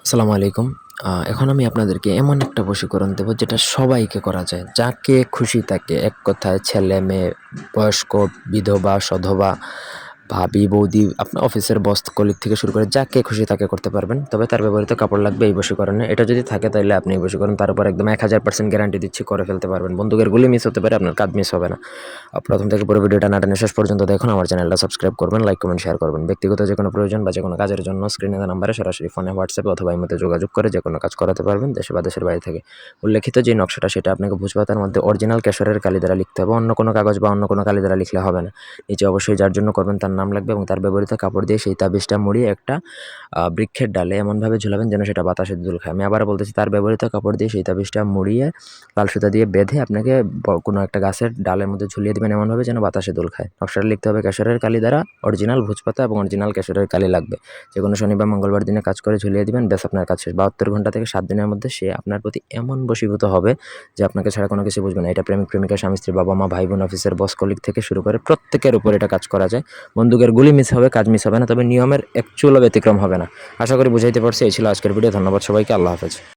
আসসালামু আলাইকুম। এখন আমি আপনাদেরকে এমন একটা বশীকরণ দেব যেটা সবাইকে করা যায়। যাকে খুশি তাকে এক কথায় ছেলে, মেয়ে, বয়স্ক, বিধবা, সধবা, ভাবি, বৌদি, আপনার অফিসের বস, কলিগ থেকে শুরু করে যাকে খুশি তাকে করতে পারবেন। তবে তার ব্যবহৃত কাপড় লাগবে এই বশীকরণে। এটা যদি থাকে তাইলে আপনি এই বশীকরণ তার উপর একদম 1000% গ্যারান্টি দিচ্ছি করে ফেলতে পারবেন। বন্দুকের গুলি মিস হতে পারে, আপনার কাজ মিস হবে না। প্রথম থেকে পুরো ভিডিওটা না টেনে শেষ পর্যন্ত দেখুন। আমার চ্যানেলটা সাবস্ক্রাইব করবেন, লাইক, কমেন্ট, শেয়ার করবেন। ব্যক্তিগত যেকোনো প্রয়োজন বা যেকোনো কাজের জন্য স্ক্রিনে দেওয়া নাম্বারে সরাসরি ফোনে, হোয়াটসঅ্যাপে অথবা ইমোতে যোগাযোগ করে যেকোনো কাজ করাতে পারবেন, দেশে বা দেশের বাইরে থেকে। উল্লেখিত যে নকশাটা সেটা আপনাকে ভোজপাতার মধ্যে অরিজিনাল কেশরের কালি দ্বারা লিখতে হবে, অন্য কোনো কাগজ বা অন্য কোনো কালি দ্বারা লিখলে হবে না। নিচে অবশ্যই যার জন্য করবেন তার নাম লাগবে এবং তার ব্যবহৃত কাপড় দিয়ে সেই তাবিজটা মুড়িয়ে একটা বৃক্ষের ডালে এমনভাবে ঝুলাবেন যেন সেটা বাতাসে দুল খায়। আমি আবারও বলতেছি, তার ব্যবহৃত কাপড় দিয়ে সেই তাবিজটা মুড়িয়ে লাল সুতা দিয়ে বেঁধে আপনাকে কোনো একটা গাছের ডালের মধ্যে ঝুলিয়ে দেবেন এমনভাবে যেন বাতাসে দোল খায়। নকশাটা লিখতে হবে কেশরের কালি দ্বারা, অরিজিনাল ভোজপাতা এবং অরিজিনাল কেশরের কালি লাগবে। যেকোনো শনি বা মঙ্গলবার দিনে কাজ করে ঝুলিয়ে দিবেন, ব্যাস আপনার কাজ শেষ। 72 ঘন্টা থেকে 7 দিনের মধ্যে সে আপনার প্রতি এমন বশীভূত হবে যে আপনাকে ছাড়া কোনো কিছু বুঝবে না। এটা প্রেমিক প্রেমিকা, স্বামী স্ত্রী, বাবা মা, ভাই বোন, অফিসের বস, কলিগ থেকে শুরু করে প্রত্যেকের উপর এটা কাজ করা যায়। বন্দুকের গুলি মিস হবে, কাজ মিস হবে না, তবে নিয়মের একচুলও ব্যতিক্রম হবে না। আশা করি বুঝাইতে পারছি। এই ছিল আজকের ভিডিও। ধন্যবাদ সবাইকে। আল্লাহ হাফেজ।